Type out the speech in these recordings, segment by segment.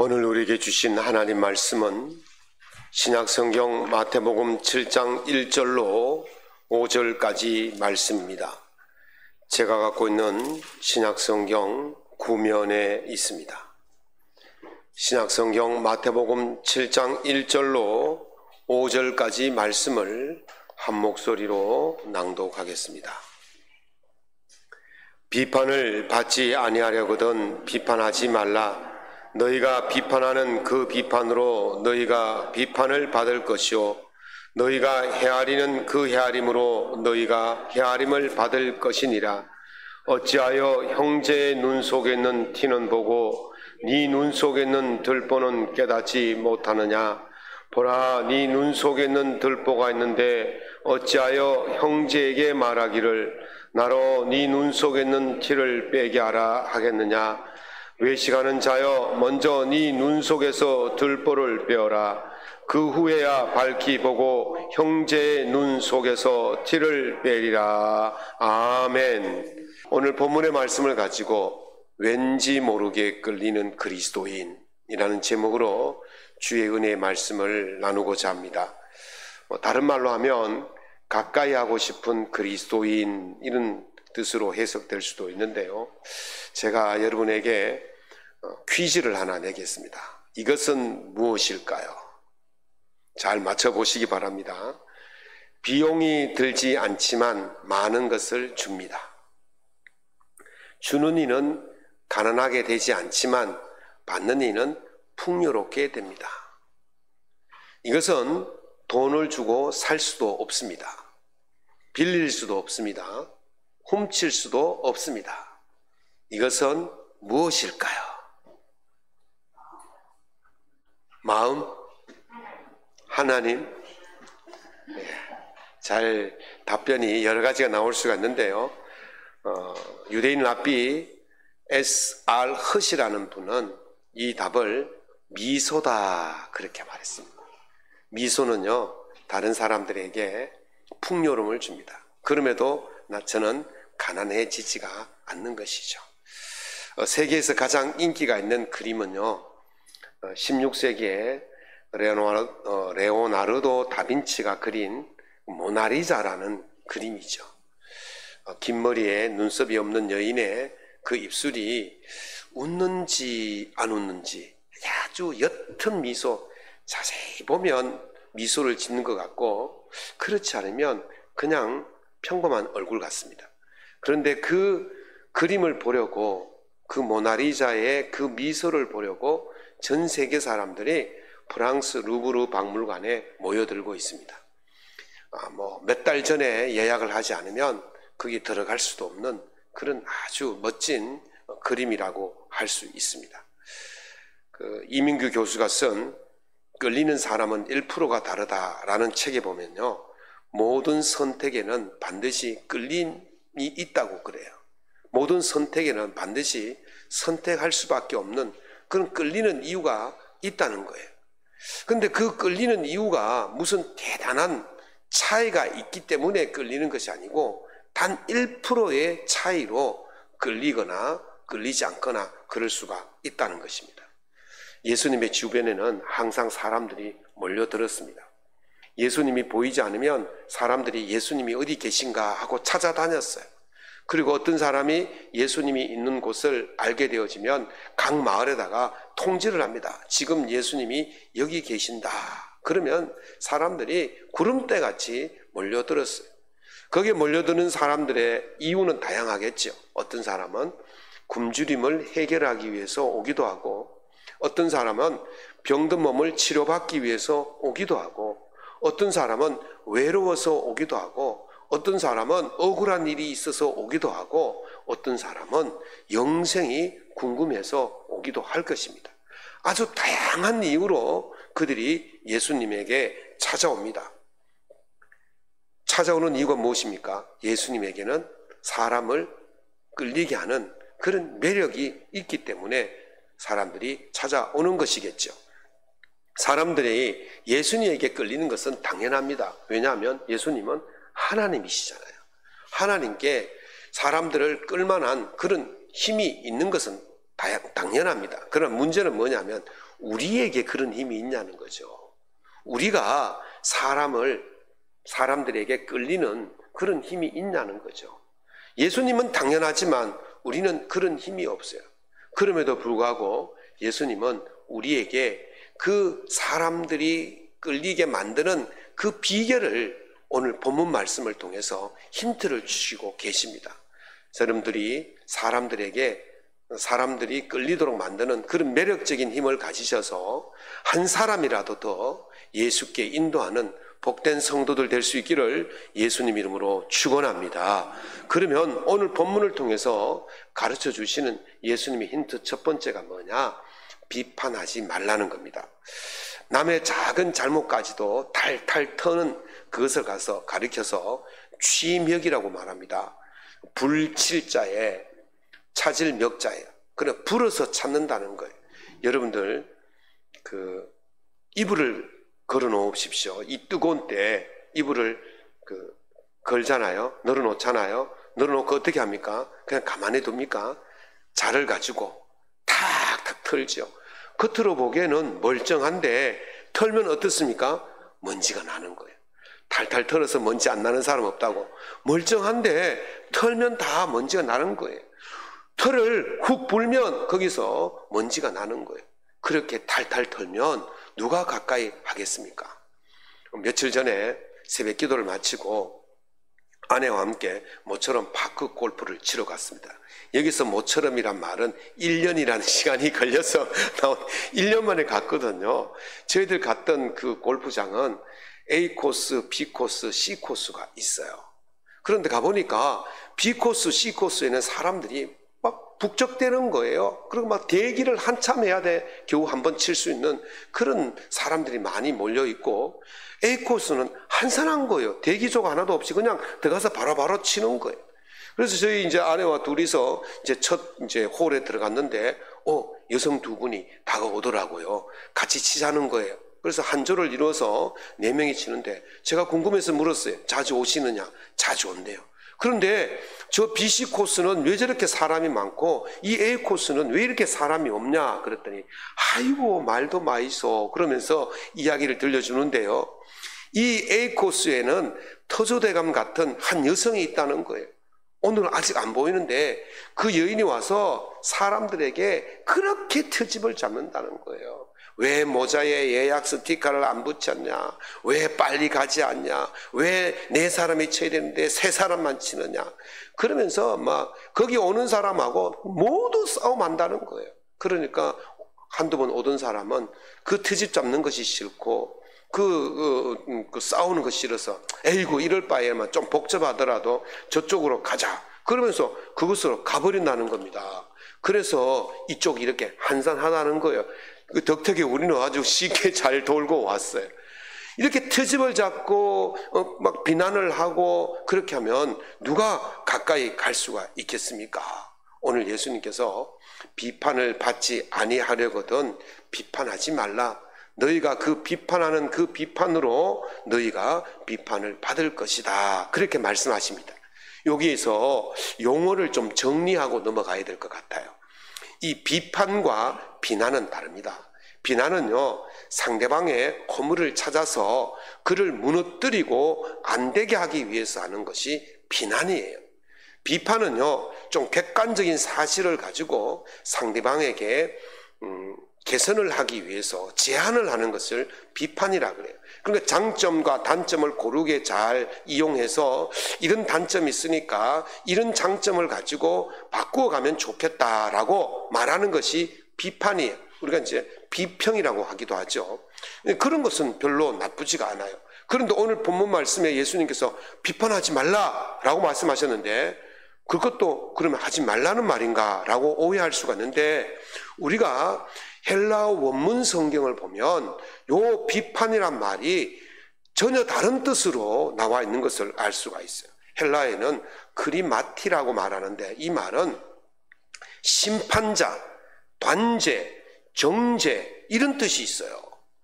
오늘 우리에게 주신 하나님 말씀은 신약성경 마태복음 7장 1절로 5절까지 말씀입니다. 제가 갖고 있는 신약성경 구면에 있습니다. 신약성경 마태복음 7장 1절로 5절까지 말씀을 한 목소리로 낭독하겠습니다. 비판을 받지 아니하려거든 비판하지 말라. 너희가 비판하는 그 비판으로 너희가 비판을 받을 것이요 너희가 헤아리는 그 헤아림으로 너희가 헤아림을 받을 것이니라. 어찌하여 형제의 눈 속에 있는 티는 보고 네 눈 속에 있는 들보는 깨닫지 못하느냐. 보라, 네 눈 속에 있는 들보가 있는데 어찌하여 형제에게 말하기를 나로 네 눈 속에 있는 티를 빼게 하라 하겠느냐. 외식하는 자여, 먼저 네 눈 속에서 들보를 빼어라. 그 후에야 밝히 보고 형제의 눈 속에서 티를 빼리라. 아멘. 오늘 본문의 말씀을 가지고 왠지 모르게 끌리는 그리스도인이라는 제목으로 주의 은혜의 말씀을 나누고자 합니다. 다른 말로 하면 가까이 하고 싶은 그리스도인, 이런 뜻으로 해석될 수도 있는데요. 제가 여러분에게 퀴즈를 하나 내겠습니다. 이것은 무엇일까요? 잘 맞춰보시기 바랍니다. 비용이 들지 않지만 많은 것을 줍니다. 주는 이는 가난하게 되지 않지만 받는 이는 풍요롭게 됩니다. 이것은 돈을 주고 살 수도 없습니다. 빌릴 수도 없습니다. 훔칠 수도 없습니다. 이것은 무엇일까요? 마음? 하나님? 잘 답변이 여러 가지가 나올 수가 있는데요. 유대인 랍비 S.R. 헛이라는 분은 이 답을 미소다 그렇게 말했습니다. 미소는요, 다른 사람들에게 풍요로움을 줍니다. 그럼에도 저는 가난해지지가 않는 것이죠. 세계에서 가장 인기가 있는 그림은요, 16세기에 레오나르도 다빈치가 그린 모나리자라는 그림이죠. 긴 머리에 눈썹이 없는 여인의 그 입술이 웃는지 안 웃는지 아주 옅은 미소, 자세히 보면 미소를 짓는 것 같고 그렇지 않으면 그냥 평범한 얼굴 같습니다. 그런데 그 그림을 보려고, 그 모나리자의 그 미소를 보려고 전 세계 사람들이 프랑스 루브르 박물관에 모여들고 있습니다. 몇 달 전에 예약을 하지 않으면 거기 들어갈 수도 없는 그런 아주 멋진 그림이라고 할 수 있습니다. 이민규 교수가 쓴 끌리는 사람은 1%가 다르다라는 책에 보면요, 모든 선택에는 반드시 끌림이 있다고 그래요. 모든 선택에는 반드시 선택할 수밖에 없는 그런 끌리는 이유가 있다는 거예요. 그런데 그 끌리는 이유가 무슨 대단한 차이가 있기 때문에 끌리는 것이 아니고 단 1%의 차이로 끌리거나 끌리지 않거나 그럴 수가 있다는 것입니다. 예수님의 주변에는 항상 사람들이 몰려들었습니다. 예수님이 보이지 않으면 사람들이 예수님이 어디 계신가 하고 찾아다녔어요. 그리고 어떤 사람이 예수님이 있는 곳을 알게 되어지면 각 마을에다가 통지를 합니다. 지금 예수님이 여기 계신다. 그러면 사람들이 구름대같이 몰려들었어요. 거기에 몰려드는 사람들의 이유는 다양하겠죠. 어떤 사람은 굶주림을 해결하기 위해서 오기도 하고, 어떤 사람은 병든 몸을 치료받기 위해서 오기도 하고, 어떤 사람은 외로워서 오기도 하고, 어떤 사람은 억울한 일이 있어서 오기도 하고, 어떤 사람은 영생이 궁금해서 오기도 할 것입니다. 아주 다양한 이유로 그들이 예수님에게 찾아옵니다. 찾아오는 이유가 무엇입니까? 예수님에게는 사람을 끌리게 하는 그런 매력이 있기 때문에 사람들이 찾아오는 것이겠죠. 사람들이 예수님에게 끌리는 것은 당연합니다. 왜냐하면 예수님은 하나님이시잖아요. 하나님께 사람들을 끌만한 그런 힘이 있는 것은 당연합니다. 그런 문제는 뭐냐면 우리에게 그런 힘이 있냐는 거죠. 우리가 사람들에게 끌리는 그런 힘이 있냐는 거죠. 예수님은 당연하지만 우리는 그런 힘이 없어요. 그럼에도 불구하고 예수님은 우리에게 그 사람들이 끌리게 만드는 그 비결을 오늘 본문 말씀을 통해서 힌트를 주시고 계십니다. 사람들이 끌리도록 만드는 그런 매력적인 힘을 가지셔서 한 사람이라도 더 예수께 인도하는 복된 성도들 될 수 있기를 예수님 이름으로 축원합니다. 그러면 오늘 본문을 통해서 가르쳐 주시는 예수님의 힌트 첫 번째가 뭐냐? 비판하지 말라는 겁니다. 남의 작은 잘못까지도 탈탈 터는 그것을 가리켜서 취력이라고 말합니다. 불칠자에 찾을 멱자예요. 그냥 불어서 찾는다는 거예요. 여러분들 이불을 걸어 놓으십시오. 이 뜨거운 때 이불을 걸잖아요. 널어놓잖아요. 널어놓고 어떻게 합니까? 그냥 가만히 둡니까? 자를 가지고 탁탁 털죠. 겉으로 보기에는 멀쩡한데 털면 어떻습니까? 먼지가 나는 거예요. 탈탈 털어서 먼지 안 나는 사람 없다고. 멀쩡한데 털면 다 먼지가 나는 거예요. 털을 훅 불면 거기서 먼지가 나는 거예요. 그렇게 탈탈 털면 누가 가까이 하겠습니까? 며칠 전에 새벽 기도를 마치고 아내와 함께 모처럼 파크 골프를 치러 갔습니다. 여기서 모처럼이란 말은 1년이라는 시간이 걸려서 1년 만에 갔거든요. 저희들 갔던 그 골프장은 A 코스, B 코스, C 코스가 있어요. 그런데 가보니까 B 코스, C 코스에는 사람들이 막 북적대는 거예요. 그리고 막 대기를 한참 해야 돼 겨우 한 번 칠 수 있는 그런 사람들이 많이 몰려있고, A 코스는 한산한 거예요. 대기조가 하나도 없이 그냥 들어가서 바로바로 치는 거예요. 그래서 저희 이제 아내와 둘이서 이제 첫 홀에 들어갔는데, 여성 두 분이 다가오더라고요. 같이 치자는 거예요. 그래서 한 조를 이루어서 4명이 치는데 제가 궁금해서 물었어요. 자주 오시느냐? 자주 온대요. 그런데 저 BC 코스는 왜 저렇게 사람이 많고 이 A 코스는 왜 이렇게 사람이 없냐? 그랬더니 아이고 말도 마이소 그러면서 이야기를 들려주는데요. 이 A 코스에는 터조대감 같은 한 여성이 있다는 거예요. 오늘은 아직 안 보이는데 그 여인이 와서 사람들에게 그렇게 트집을 잡는다는 거예요. 왜 모자에 예약 스티커를 안 붙였냐? 왜 빨리 가지 않냐? 왜 4사람이 쳐야 되는데 3사람만 치느냐? 그러면서 막 거기 오는 사람하고 모두 싸움한다는 거예요. 그러니까 한두 번 오던 사람은 그 트집 잡는 것이 싫고 그 싸우는 거 싫어서 에이구 이럴 바에만 좀 복잡하더라도 저쪽으로 가자. 그러면서 그곳으로 가버린다는 겁니다. 그래서 이쪽이 이렇게 한산하다는 거예요. 그 덕택에 우리는 아주 쉽게 잘 돌고 왔어요. 이렇게 트집을 잡고 막 비난을 하고 그렇게 하면 누가 가까이 갈 수가 있겠습니까? 오늘 예수님께서 비판을 받지 아니하려거든 비판하지 말라. 너희가 그 비판하는 그 비판으로 너희가 비판을 받을 것이다. 그렇게 말씀하십니다. 여기에서 용어를 좀 정리하고 넘어가야 될 것 같아요. 이 비판과 비난은 다릅니다. 비난은요, 상대방의 허물을 찾아서 그를 무너뜨리고 안 되게 하기 위해서 하는 것이 비난이에요. 비판은요, 좀 객관적인 사실을 가지고 상대방에게 개선을 하기 위해서 제안을 하는 것을 비판이라 그래요. 그러니까 장점과 단점을 고르게 잘 이용해서 이런 단점이 있으니까 이런 장점을 가지고 바꾸어가면 좋겠다라고 말하는 것이 비판이에요. 우리가 이제 비평이라고 하기도 하죠. 그런 것은 별로 나쁘지가 않아요. 그런데 오늘 본문 말씀에 예수님께서 비판하지 말라라고 말씀하셨는데 그것도 그러면 하지 말라는 말인가 라고 오해할 수가 있는데, 우리가 헬라어 원문 성경을 보면 요 비판이란 말이 전혀 다른 뜻으로 나와 있는 것을 알 수가 있어요. 헬라어에는 크리마티라고 말하는데 이 말은 심판자, 관제, 정죄 이런 뜻이 있어요.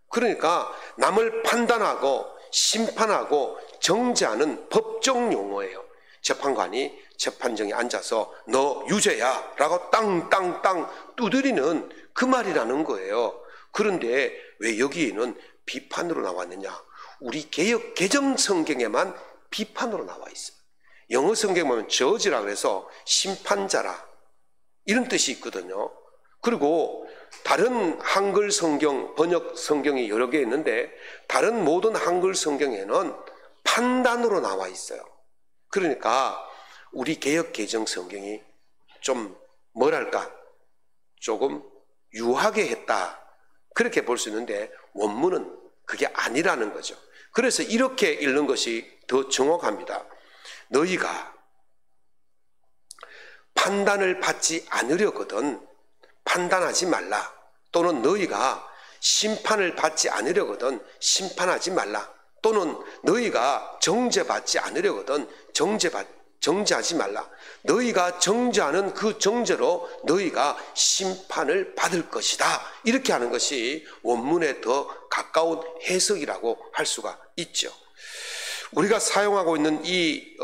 그러니까 남을 판단하고 심판하고 정죄하는 법정 용어예요. 재판관이 재판정에 앉아서 너 유죄야 라고 땅땅땅 두드리는 그 말이라는 거예요. 그런데 왜 여기에는 비판으로 나왔느냐? 우리 개역 개정 성경에만 비판으로 나와 있어요. 영어 성경 보면 저지라 그래서 심판자라 이런 뜻이 있거든요. 그리고 다른 한글 성경, 번역 성경이 여러 개 있는데 다른 모든 한글 성경에는 판단으로 나와 있어요. 그러니까 우리 개역 개정 성경이 좀 뭐랄까 조금 유하게 했다 그렇게 볼 수 있는데 원문은 그게 아니라는 거죠. 그래서 이렇게 읽는 것이 더 정확합니다. 너희가 판단을 받지 않으려거든 판단하지 말라. 또는 너희가 심판을 받지 않으려거든 심판하지 말라. 또는 너희가 정죄받지 않으려거든 정죄하지 말라. 너희가 정죄하는 그 정죄로 너희가 심판을 받을 것이다. 이렇게 하는 것이 원문에 더 가까운 해석이라고 할 수가 있죠. 우리가 사용하고 있는 이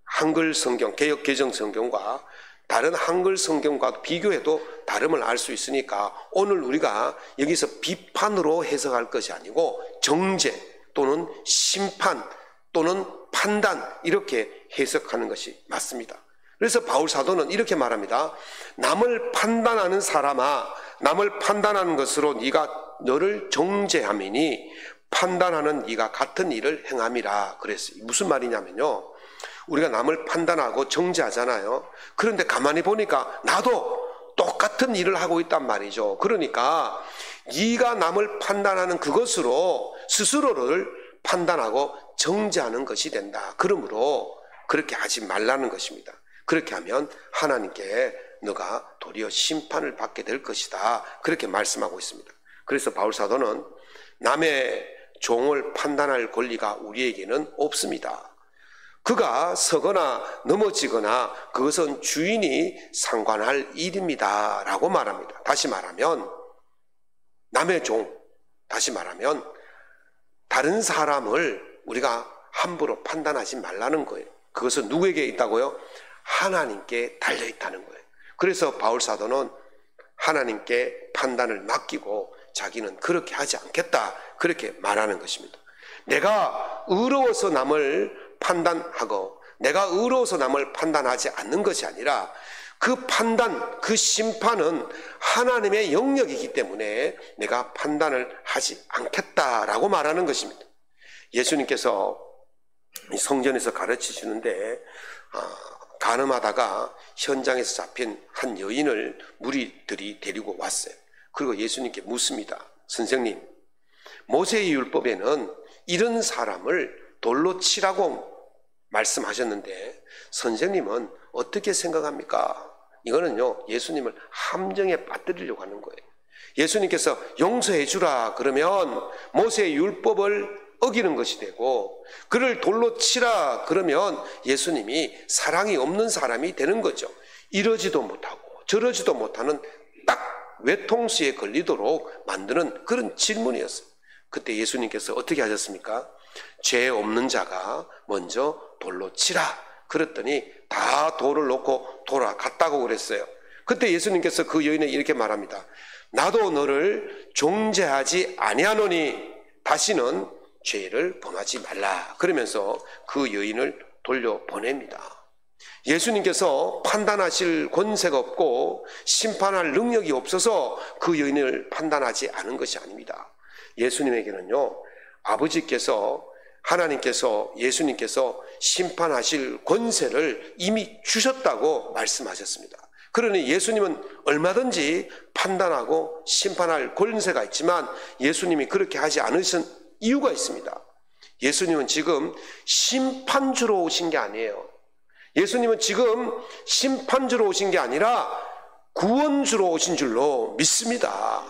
한글 성경, 개역 개정 성경과 다른 한글 성경과 비교해도 다름을 알 수 있으니까 오늘 우리가 여기서 비판으로 해석할 것이 아니고 정죄 또는 심판 또는 판단 이렇게 해석하는 것이 맞습니다. 그래서 바울 사도는 이렇게 말합니다. 남을 판단하는 사람아, 남을 판단하는 것으로 네가 너를 정죄함이니 판단하는 네가 같은 일을 행함이라 그랬어요. 무슨 말이냐면요, 우리가 남을 판단하고 정죄하잖아요. 그런데 가만히 보니까 나도 똑같은 일을 하고 있단 말이죠. 그러니까 네가 남을 판단하는 그것으로 스스로를 판단하고 정죄하는 것이 된다. 그러므로 그렇게 하지 말라는 것입니다. 그렇게 하면 하나님께 너가 도리어 심판을 받게 될 것이다. 그렇게 말씀하고 있습니다. 그래서 바울 사도는 남의 종을 판단할 권리가 우리에게는 없습니다. 그가 서거나 넘어지거나 그것은 주인이 상관할 일입니다 라고 말합니다. 다시 말하면 남의 종, 다시 말하면 다른 사람을 우리가 함부로 판단하지 말라는 거예요. 그것은 누구에게 있다고요? 하나님께 달려있다는 거예요. 그래서 바울 사도는 하나님께 판단을 맡기고 자기는 그렇게 하지 않겠다 그렇게 말하는 것입니다. 내가 의로워서 남을 판단하고 내가 의로워서 남을 판단하지 않는 것이 아니라 그 판단, 그 심판은 하나님의 영역이기 때문에 내가 판단을 하지 않겠다라고 말하는 것입니다. 예수님께서 성전에서 가르치시는데 간음하다가 현장에서 잡힌 한 여인을 무리들이 데리고 왔어요. 그리고 예수님께 묻습니다. 선생님, 모세의 율법에는 이런 사람을 돌로 치라고 말씀하셨는데 선생님은 어떻게 생각합니까? 이거는요, 예수님을 함정에 빠뜨리려고 하는 거예요. 예수님께서 용서해 주라 그러면 모세의 율법을 어기는 것이 되고, 그를 돌로 치라 그러면 예수님이 사랑이 없는 사람이 되는 거죠. 이러지도 못하고 저러지도 못하는 딱 외통수에 걸리도록 만드는 그런 질문이었어요. 그때 예수님께서 어떻게 하셨습니까? 죄 없는 자가 먼저 돌로 치라 그랬더니 다 돌을 놓고 돌아갔다고 그랬어요. 그때 예수님께서 그 여인에게 이렇게 말합니다. 나도 너를 정죄하지 아니하노니 다시는 죄를 범하지 말라. 그러면서 그 여인을 돌려보냅니다. 예수님께서 판단하실 권세가 없고 심판할 능력이 없어서 그 여인을 판단하지 않은 것이 아닙니다. 예수님에게는요, 아버지께서, 하나님께서, 예수님께서 심판하실 권세를 이미 주셨다고 말씀하셨습니다. 그러니 예수님은 얼마든지 판단하고 심판할 권세가 있지만 예수님이 그렇게 하지 않으신 이유가 있습니다. 예수님은 지금 심판주로 오신 게 아니에요. 예수님은 지금 심판주로 오신 게 아니라 구원주로 오신 줄로 믿습니다.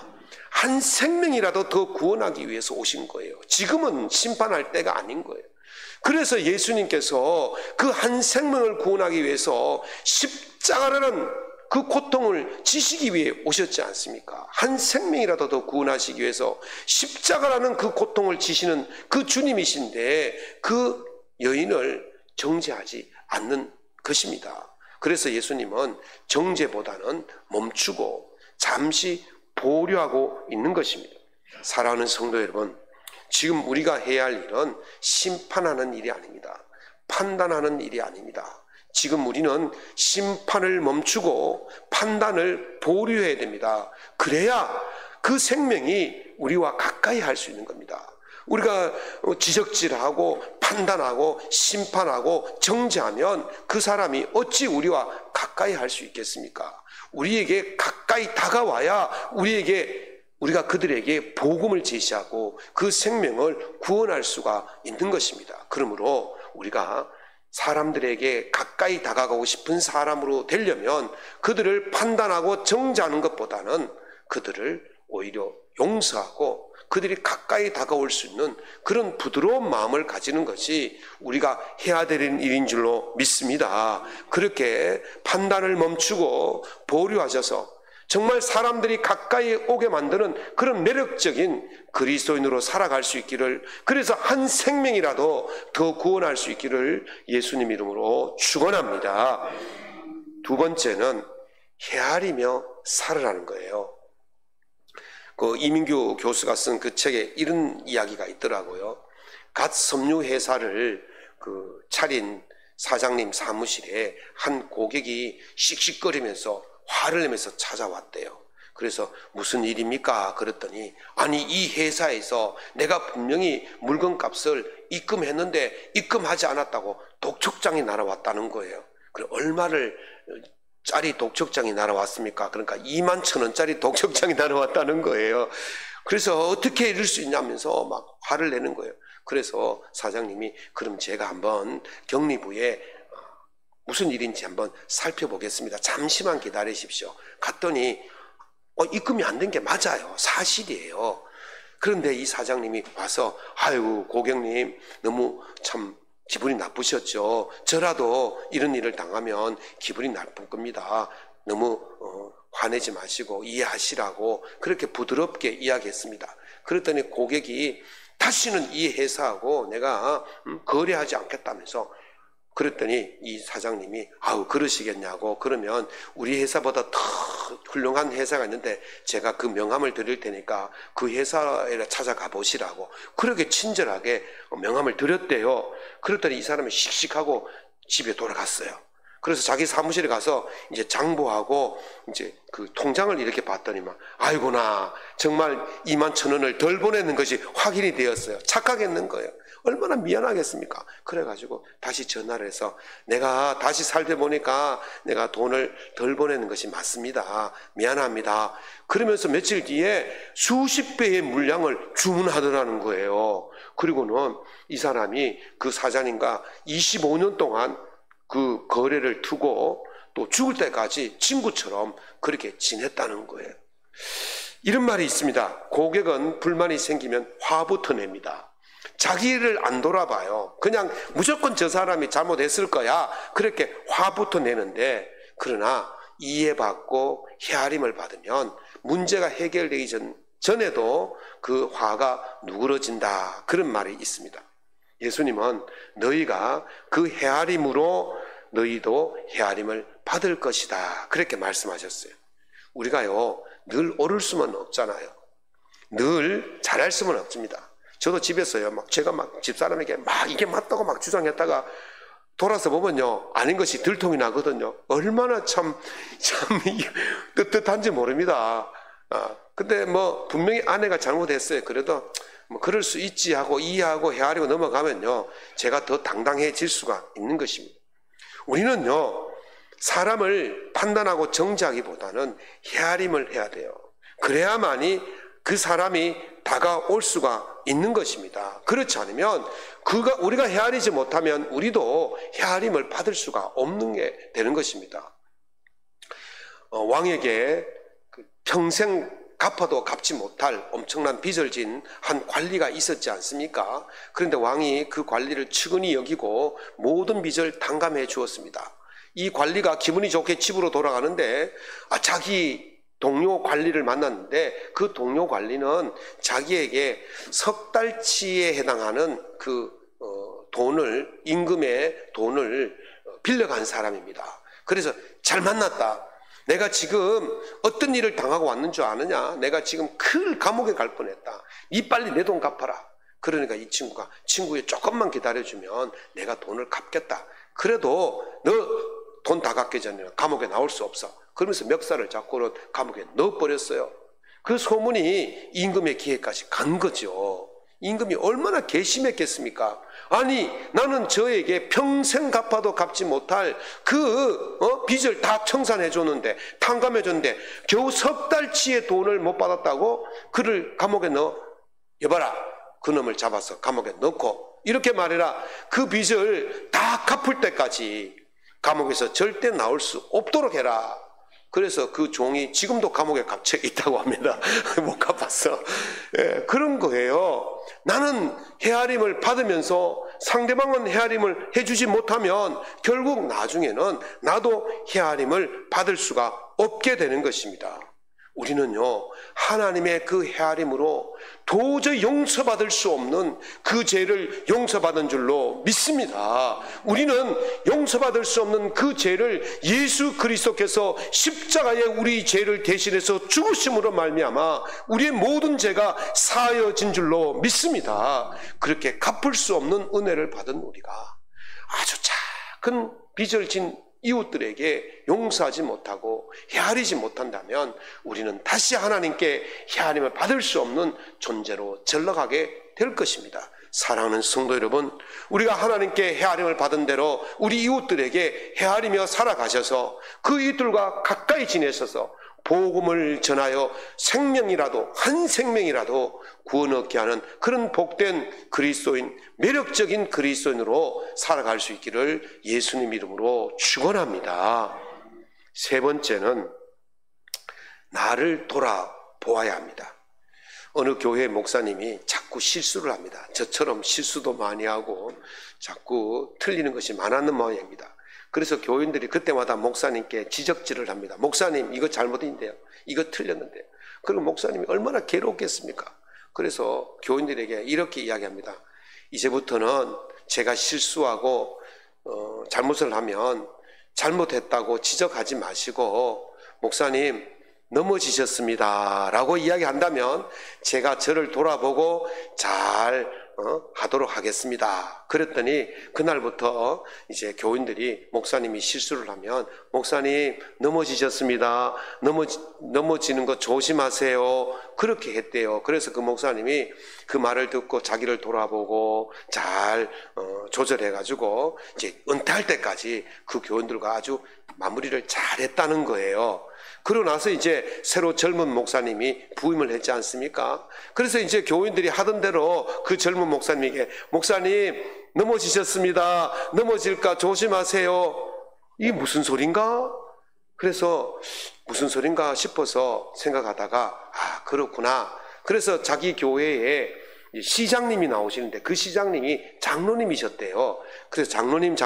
한 생명이라도 더 구원하기 위해서 오신 거예요. 지금은 심판할 때가 아닌 거예요. 그래서 예수님께서 그 한 생명을 구원하기 위해서 십자가라는 그 고통을 지시기 위해 오셨지 않습니까? 한 생명이라도 더 구원하시기 위해서 십자가라는 그 고통을 지시는 그 주님이신데 그 여인을 정죄하지 않는 것입니다. 그래서 예수님은 정죄보다는 멈추고 잠시 보류하고 있는 것입니다. 사랑하는 성도 여러분, 지금 우리가 해야 할 일은 심판하는 일이 아닙니다. 판단하는 일이 아닙니다. 지금 우리는 심판을 멈추고 판단을 보류해야 됩니다. 그래야 그 생명이 우리와 가까이 할 수 있는 겁니다. 우리가 지적질하고 판단하고 심판하고 정죄하면 그 사람이 어찌 우리와 가까이 할 수 있겠습니까? 우리에게 가까이 다가와야 우리가 그들에게 복음을 제시하고 그 생명을 구원할 수가 있는 것입니다. 그러므로 우리가 사람들에게 가까이 다가가고 싶은 사람으로 되려면 그들을 판단하고 정죄하는 것보다는 그들을 오히려 용서하고 그들이 가까이 다가올 수 있는 그런 부드러운 마음을 가지는 것이 우리가 해야 되는 일인 줄로 믿습니다. 그렇게 판단을 멈추고 보류하셔서 정말 사람들이 가까이 오게 만드는 그런 매력적인 그리스도인으로 살아갈 수 있기를, 그래서 한 생명이라도 더 구원할 수 있기를 예수님 이름으로 축원합니다. 두 번째는 헤아리며 살으라는 거예요. 그 이민규 교수가 쓴 그 책에 이런 이야기가 있더라고요. 갓 섬유 회사를 차린 사장님 사무실에 한 고객이 씩씩거리면서 화를 내면서 찾아왔대요. 그래서 무슨 일입니까? 그랬더니 아니 이 회사에서 내가 분명히 물건값을 입금했는데 입금하지 않았다고 독촉장이 날아왔다는 거예요. 그래 얼마를 짜리 독촉장이 날아왔습니까? 그러니까 21,000원짜리 독촉장이 날아왔다는 거예요. 그래서 어떻게 이럴 수 있냐면서 막 화를 내는 거예요. 그래서 사장님이 그럼 제가 한번 격리부에 무슨 일인지 한번 살펴보겠습니다. 잠시만 기다리십시오. 갔더니 입금이 안 된 게 맞아요. 사실이에요. 그런데 이 사장님이 와서 아이고 고객님 너무 참 기분이 나쁘셨죠. 저라도 이런 일을 당하면 기분이 나쁠 겁니다. 너무 화내지 마시고 이해하시라고 그렇게 부드럽게 이야기했습니다. 그랬더니 고객이 다시는 이 회사하고 내가 거래하지 않겠다면서, 그랬더니 이 사장님이 아우 그러시겠냐고, 그러면 우리 회사보다 더 훌륭한 회사가 있는데 제가 그 명함을 드릴 테니까 그 회사에 찾아가 보시라고 그렇게 친절하게 명함을 드렸대요. 그랬더니 이 사람이 씩씩하고 집에 돌아갔어요. 그래서 자기 사무실에 가서 이제 장부하고 이제 그 통장을 이렇게 봤더니만 아이고나 정말 21,000원을 덜 보내는 것이 확인이 되었어요. 착각했는 거예요. 얼마나 미안하겠습니까? 그래가지고 다시 전화를 해서 내가 다시 살펴보니까 내가 돈을 덜 보내는 것이 맞습니다. 미안합니다. 그러면서 며칠 뒤에 수십 배의 물량을 주문하더라는 거예요. 그리고는 이 사람이 그 사장님과 25년 동안 그 거래를 두고 또 죽을 때까지 친구처럼 그렇게 지냈다는 거예요. 이런 말이 있습니다. 고객은 불만이 생기면 화부터 냅니다. 자기를 안 돌아봐요. 그냥 무조건 저 사람이 잘못했을 거야 그렇게 화부터 내는데, 그러나 이해받고 헤아림을 받으면 문제가 해결되기 전에도 그 화가 누그러진다, 그런 말이 있습니다. 예수님은 너희가 그 헤아림으로 너희도 헤아림을 받을 것이다 그렇게 말씀하셨어요. 우리가요 늘 옳을 수는 없잖아요. 늘 잘할 수는 없습니다. 저도 집에서요 제가 집사람에게 이게 맞다고 주장했다가 돌아서 보면요 아닌 것이 들통이 나거든요. 얼마나 참 뜻한지 모릅니다. 근데 분명히 아내가 잘못했어요. 그래도 그럴 수 있지 하고 이해하고 헤아리고 넘어가면요 제가 더 당당해질 수가 있는 것입니다. 우리는요 사람을 판단하고 정죄하기보다는 헤아림을 해야 돼요. 그래야만이 그 사람이 다가올 수가 있는 것입니다. 그렇지 않으면 우리가 헤아리지 못하면 우리도 헤아림을 받을 수가 없는 게 되는 것입니다. 왕에게 평생 갚아도 갚지 못할 엄청난 빚을 진 한 관리가 있었지 않습니까? 그런데 왕이 그 관리를 측은히 여기고 모든 빚을 탕감해 주었습니다. 이 관리가 기분이 좋게 집으로 돌아가는데 자기 동료 관리를 만났는데 그 동료 관리는 자기에게 석 달치에 해당하는 임금의 돈을 빌려간 사람입니다. 그래서 잘 만났다. 내가 지금 어떤 일을 당하고 왔는 줄 아느냐? 내가 지금 큰 감옥에 갈 뻔했다. 니 빨리 내 돈 갚아라. 그러니까 이 친구가 친구에 조금만 기다려주면 내가 돈을 갚겠다. 그래도 너 돈 다 갚기 전에 감옥에 나올 수 없어. 그러면서 멱살을 잡고는 감옥에 넣어버렸어요. 그 소문이 임금의 귀에까지 간 거죠. 임금이 얼마나 괘씸했겠습니까? 아니, 나는 저에게 평생 갚아도 갚지 못할 그 빚을 다 청산해 줬는데, 탕감해 줬는데 겨우 석 달치의 돈을 못 받았다고 그를 감옥에 넣어. 여봐라, 그놈을 잡아서 감옥에 넣고 이렇게 말해라. 그 빚을 다 갚을 때까지 감옥에서 절대 나올 수 없도록 해라. 그래서 그 종이 지금도 감옥에 갇혀 있다고 합니다. 못 갚았어. 예, 그런 거예요. 나는 헤아림을 받으면서 상대방은 헤아림을 해주지 못하면 결국 나중에는 나도 헤아림을 받을 수가 없게 되는 것입니다. 우리는요, 하나님의 그 헤아림으로 도저히 용서받을 수 없는 그 죄를 용서받은 줄로 믿습니다. 우리는 용서받을 수 없는 그 죄를 예수 그리스도께서 십자가에 우리 죄를 대신해서 죽으심으로 말미암아 우리의 모든 죄가 사하여진 줄로 믿습니다. 그렇게 갚을 수 없는 은혜를 받은 우리가 아주 작은 빚을 진 이웃들에게 용서하지 못하고 헤아리지 못한다면 우리는 다시 하나님께 헤아림을 받을 수 없는 존재로 전락하게 될 것입니다. 사랑하는 성도 여러분, 우리가 하나님께 헤아림을 받은 대로 우리 이웃들에게 헤아리며 살아가셔서 그 이웃들과 가까이 지내셔서 복음을 전하여 생명이라도, 한 생명이라도 구원 얻게 하는 그런 복된 그리스도인, 매력적인 그리스도인으로 살아갈 수 있기를 예수님 이름으로 축원합니다. 세 번째는 나를 돌아보아야 합니다. 어느 교회 목사님이 자꾸 실수를 합니다. 저처럼 실수도 많이 하고 자꾸 틀리는 것이 많았는 모양입니다. 그래서 교인들이 그때마다 목사님께 지적질을 합니다. 목사님, 이거 잘못인데요. 이거 틀렸는데요. 그리고 목사님이 얼마나 괴롭겠습니까? 그래서 교인들에게 이렇게 이야기합니다. 이제부터는 제가 실수하고 잘못을 하면 잘못했다고 지적하지 마시고 목사님 넘어지셨습니다 라고 이야기한다면 제가 저를 돌아보고 잘 하도록 하겠습니다. 그랬더니 그날부터 이제 교인들이 목사님이 실수를 하면 목사님 넘어지셨습니다. 넘어지는 거 조심하세요. 그렇게 했대요. 그래서 그 목사님이 그 말을 듣고 자기를 돌아보고 잘 조절해가지고 이제 은퇴할 때까지 그 교인들과 아주 마무리를 잘했다는 거예요. 그러고 나서 이제 새로 젊은 목사님이 부임을 했지 않습니까? 그래서 이제 교인들이 하던 대로 그 젊은 목사님에게 목사님 넘어지셨습니다. 넘어질까 조심하세요. 이게 무슨 소린가? 그래서 무슨 소린가 싶어서 생각하다가 아 그렇구나. 그래서 자기 교회에 시장님이 나오시는데 그 시장님이 장로님이셨대요. 그래서 장로님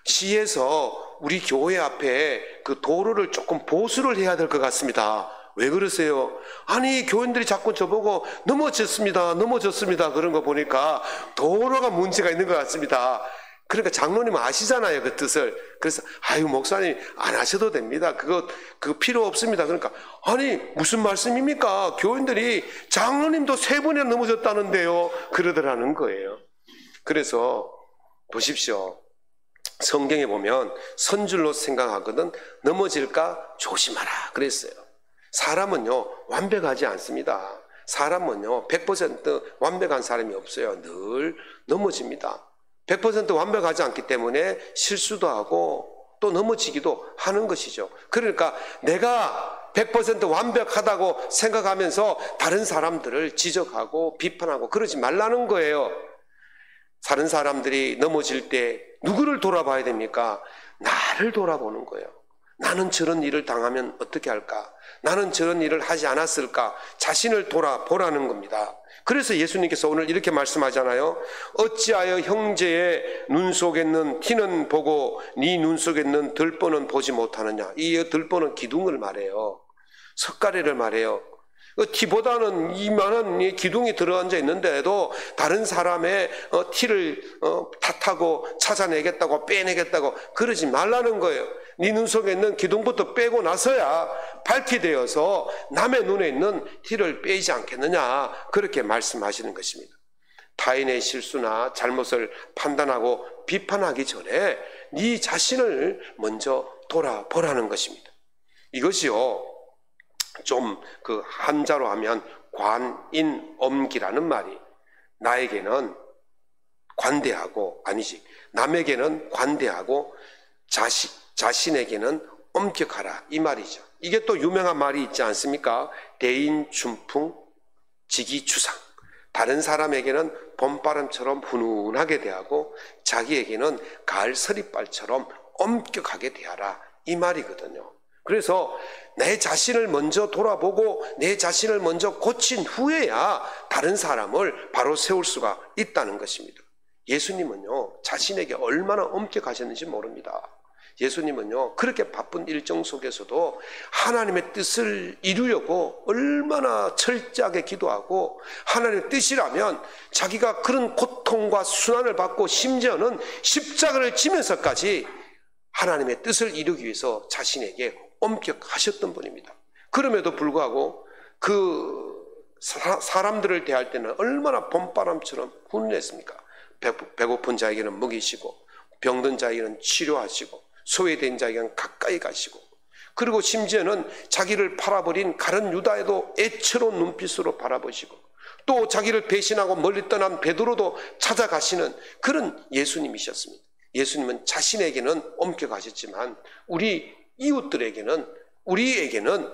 시에서 우리 교회 앞에 그 도로를 조금 보수를 해야 될 것 같습니다. 왜 그러세요? 아니 교인들이 자꾸 저보고 넘어졌습니다 그런 거 보니까 도로가 문제가 있는 것 같습니다. 그러니까 장로님은 아시잖아요 그 뜻을. 그래서 아유 목사님 안 하셔도 됩니다. 그거 필요 없습니다. 그러니까 아니 무슨 말씀입니까? 교인들이 장로님도 3번이나 넘어졌다는데요 그러더라는 거예요. 그래서 보십시오. 성경에 보면 선줄로 생각하거든 넘어질까 조심하라 그랬어요. 사람은요 완벽하지 않습니다. 사람은요 100% 완벽한 사람이 없어요. 늘 넘어집니다. 100% 완벽하지 않기 때문에 실수도 하고 또 넘어지기도 하는 것이죠. 그러니까 내가 100% 완벽하다고 생각하면서 다른 사람들을 지적하고 비판하고 그러지 말라는 거예요. 다른 사람들이 넘어질 때 누구를 돌아봐야 됩니까? 나를 돌아보는 거예요. 나는 저런 일을 당하면 어떻게 할까? 나는 저런 일을 하지 않았을까? 자신을 돌아보라는 겁니다. 그래서 예수님께서 오늘 이렇게 말씀하잖아요. 어찌하여 형제의 눈 속에 있는 티는 보고 네 눈 속에 있는 들보는 보지 못하느냐. 이 들보는 기둥을 말해요. 석가래를 말해요. 티보다는 이만한 기둥이 들어앉아 있는데도 다른 사람의 티를 탓하고 찾아내겠다고 빼내겠다고 그러지 말라는 거예요. 네 눈 속에 있는 기둥부터 빼고 나서야 밝게 되어서 남의 눈에 있는 티를 빼지 않겠느냐, 그렇게 말씀하시는 것입니다. 타인의 실수나 잘못을 판단하고 비판하기 전에 네 자신을 먼저 돌아보라는 것입니다. 이것이요, 좀 그 한자로 하면 관인엄기라는 말이, 나에게는 관대하고, 아니지, 남에게는 관대하고 자신에게는 엄격하라, 이 말이죠. 이게 또 유명한 말이 있지 않습니까? 대인춘풍 지기추상. 다른 사람에게는 봄바람처럼 훈훈하게 대하고 자기에게는 가을 서리발처럼 엄격하게 대하라, 이 말이거든요. 그래서 내 자신을 먼저 돌아보고 내 자신을 먼저 고친 후에야 다른 사람을 바로 세울 수가 있다는 것입니다. 예수님은요, 자신에게 얼마나 엄격하셨는지 모릅니다. 예수님은요, 그렇게 바쁜 일정 속에서도 하나님의 뜻을 이루려고 얼마나 철저하게 기도하고, 하나님의 뜻이라면 자기가 그런 고통과 순환을 받고 심지어는 십자가를 지면서까지 하나님의 뜻을 이루기 위해서 자신에게 엄격하셨던 분입니다. 그럼에도 불구하고 그 사람들을 대할 때는 얼마나 봄바람처럼 훈훈했습니까? 배고픈 자에게는 먹이시고, 병든 자에게는 치료하시고, 소외된 자에게는 가까이 가시고, 그리고 심지어는 자기를 팔아버린 가룟 유다에도 애처로운 눈빛으로 바라보시고, 또 자기를 배신하고 멀리 떠난 베드로도 찾아가시는 그런 예수님이셨습니다. 예수님은 자신에게는 엄격하셨지만 우리 이웃들에게는, 우리에게는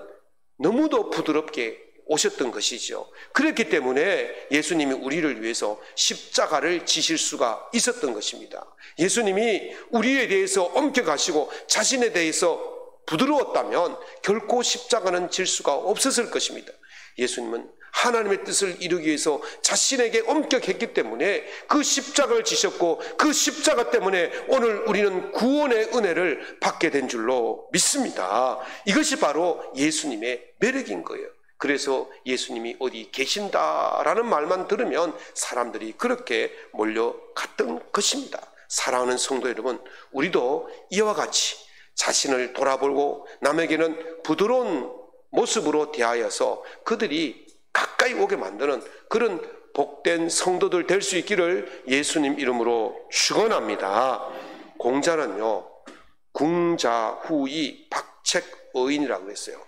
너무도 부드럽게 오셨던 것이죠. 그렇기 때문에 예수님이 우리를 위해서 십자가를 지실 수가 있었던 것입니다. 예수님이 우리에 대해서 엄격하시고 자신에 대해서 부드러웠다면 결코 십자가는 질 수가 없었을 것입니다. 예수님은 하나님의 뜻을 이루기 위해서 자신에게 엄격했기 때문에 그 십자가를 지셨고, 그 십자가 때문에 오늘 우리는 구원의 은혜를 받게 된 줄로 믿습니다. 이것이 바로 예수님의 매력인 거예요. 그래서 예수님이 어디 계신다라는 말만 들으면 사람들이 그렇게 몰려갔던 것입니다. 사랑하는 성도 여러분, 우리도 이와 같이 자신을 돌아보고 남에게는 부드러운 모습으로 대하여서 그들이 가까이 오게 만드는 그런 복된 성도들 될 수 있기를 예수님 이름으로 축원합니다. 공자는요, 궁자후이 박책어인이라고 했어요.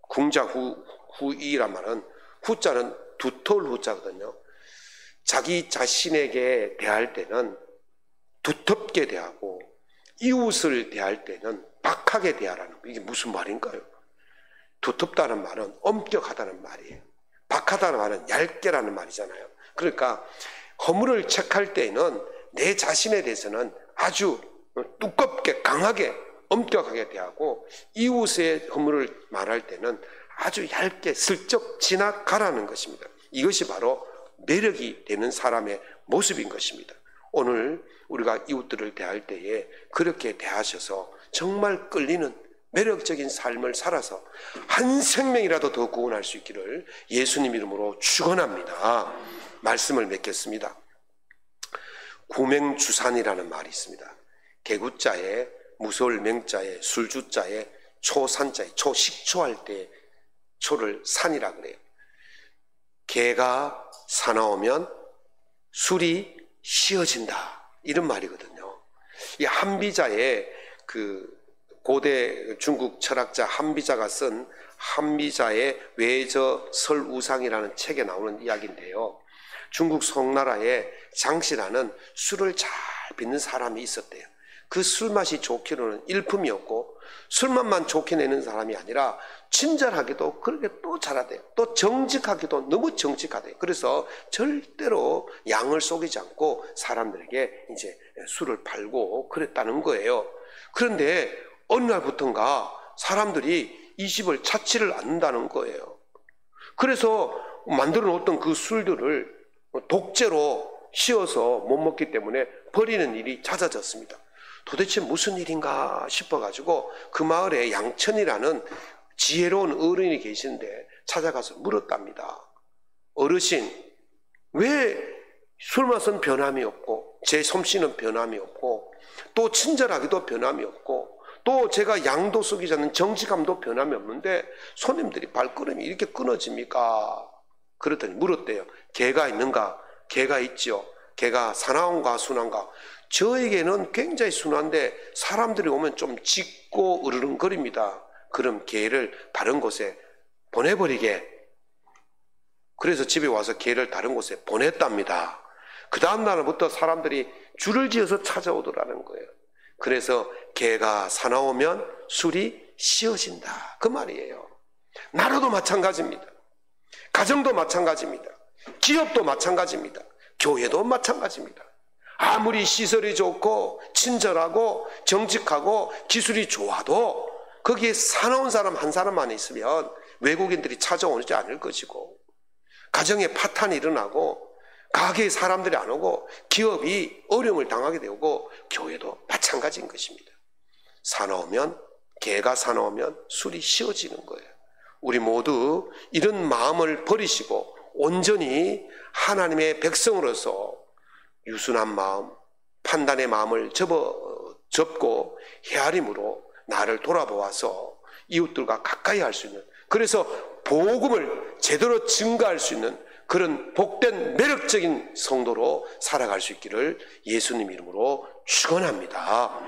궁자후이란 말은, 후자는 두터울 후자거든요. 자기 자신에게 대할 때는 두텁게 대하고 이웃을 대할 때는 박하게 대하라는 거. 이게 무슨 말인가요? 두텁다는 말은 엄격하다는 말이에요. 박하다는 말은 얇게라는 말이잖아요. 그러니까 허물을 책할 때에는 내 자신에 대해서는 아주 두껍게 강하게 엄격하게 대하고, 이웃의 허물을 말할 때는 아주 얇게 슬쩍 지나가라는 것입니다. 이것이 바로 매력이 되는 사람의 모습인 것입니다. 오늘 우리가 이웃들을 대할 때에 그렇게 대하셔서 정말 끌리는 매력적인 삶을 살아서 한 생명이라도 더 구원할 수 있기를 예수님 이름으로 축원합니다. 말씀을 맺겠습니다. 구맹주산이라는 말이 있습니다. 개구자에 무서울 맹자에 술주자에 초산자에, 초식초할 때 초를 산이라 그래요. 개가 사나우면 술이 쉬어진다, 이런 말이거든요. 이 한비자에, 그 고대 중국 철학자 한비자가 쓴 한비자의 외저설우상이라는 책에 나오는 이야기인데요. 중국 송나라에 장씨라는 술을 잘 빚는 사람이 있었대요. 그 술맛이 좋기로는 일품이었고, 술맛만 좋게 내는 사람이 아니라 친절하기도 그렇게 또 잘하대요. 또 정직하기도 너무 정직하대요. 그래서 절대로 양을 속이지 않고 사람들에게 이제 술을 팔고 그랬다는 거예요. 그런데 어느 날부턴가 사람들이 이 집을 찾지를 않는다는 거예요. 그래서 만들어 놓았던 그 술들을 독재로 씌워서 못 먹기 때문에 버리는 일이 잦아졌습니다. 도대체 무슨 일인가 싶어가지고 그 마을에 양천이라는 지혜로운 어른이 계신데 찾아가서 물었답니다. 어르신, 왜 술 맛은 변함이 없고 제 솜씨는 변함이 없고 또 친절하기도 변함이 없고 또 제가 양도 속이지 않는 정직함도 변함이 없는데 손님들이 발걸음이 이렇게 끊어집니까? 그랬더니 물었대요. 개가 있는가? 개가 있죠. 개가 사나운가 순한가? 저에게는 굉장히 순한데 사람들이 오면 좀 짖고 으르렁거립니다. 그럼 개를 다른 곳에 보내버리게. 그래서 집에 와서 개를 다른 곳에 보냈답니다. 그 다음 날부터 사람들이 줄을 지어서 찾아오더라는 거예요. 그래서 개가 사나우면 술이 쉬어진다. 그 말이에요. 나라도 마찬가지입니다. 가정도 마찬가지입니다. 기업도 마찬가지입니다. 교회도 마찬가지입니다. 아무리 시설이 좋고 친절하고 정직하고 기술이 좋아도 거기에 사나운 사람 한 사람만 있으면 외국인들이 찾아오지 않을 것이고 가정에 파탄이 일어나고 가게에 사람들이 안 오고 기업이 어려움을 당하게 되고 교회도 마찬가지인 것입니다. 사나우면 개가 사나우면 술이 쉬어지는 거예요. 우리 모두 이런 마음을 버리시고 온전히 하나님의 백성으로서 유순한 마음, 판단의 마음을 접고 헤아림으로 나를 돌아보아서 이웃들과 가까이 할 수 있는, 그래서 복음을 제대로 증거할 수 있는 그런 복된 매력적인 성도로 살아갈 수 있기를 예수님 이름으로 축원합니다.